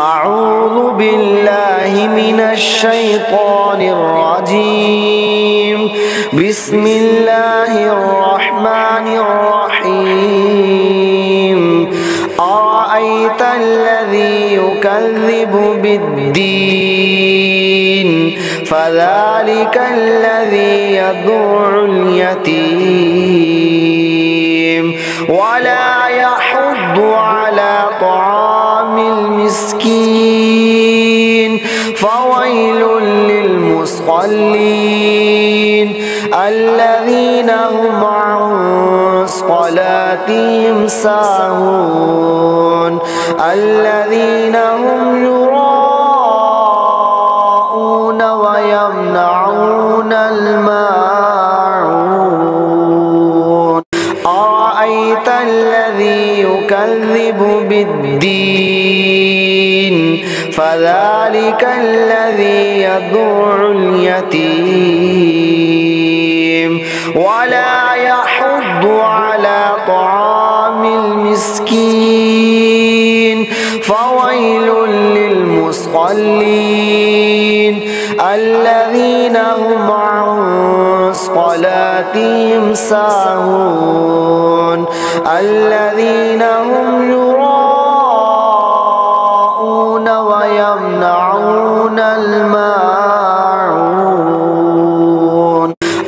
أعوذ بالله من الشيطان الرجيم. بسم الله الرحمن الرحيم. أرأيت الذي يكذب بالدين فذلك الذي يدع اليتيم ولا يحض على طعام المسكين فويل للمصلين الذين هم عن صلاتهم ساهون الذين هم يراءون ويمنعون الماعون. أرأيت الذي يكذب بالدين فذلك الذي يدع اليتيم ولا يحض على طعام المسكين فويل للمصلين الذين هم عن صلاتهم ساهون الذين هم يراءون ويمنعون الماعون.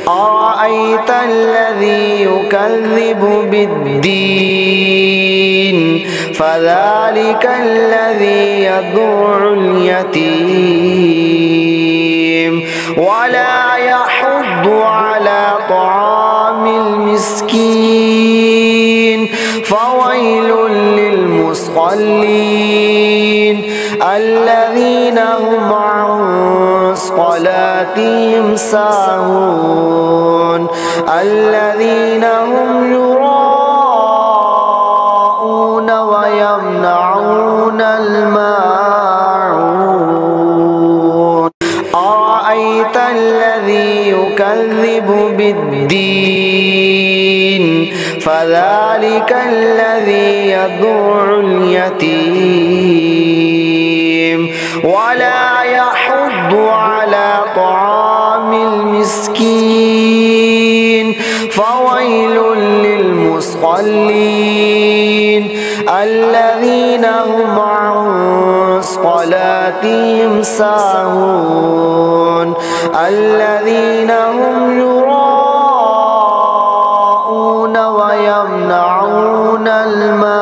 أرأيت الذي يكذب بالدين فذلك الذي يدع اليتيم ولا يحض على طعام المسكين فويل للمصلين الذين هم عن صلاتهم ساهون الذين هم يراءون ويمنعون الماعون. أرأيت الذي يكذب بالدين فذلك الذي يدع اليتيم ولا يحض على طعام المسكين فويل للمصلين الذين هم عن صلاتهم ساهون الذين هم يراءون ويمنعون الماعون.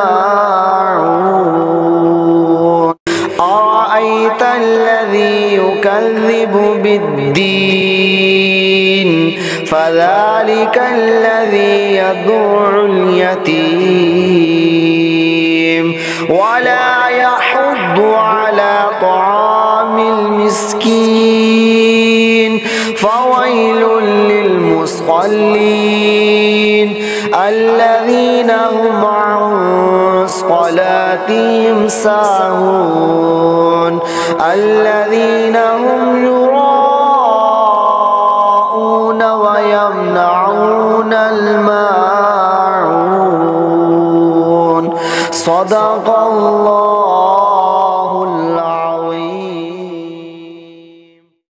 أرأيت الذي يكذب بالدين فذلك الذي يدع اليتيم ولا يحض على طعام المسكين فويل للمصلين الذين هم عن صلاتهم ساهون الذين هم يراءون ويمنعون الماعون. صدق الله.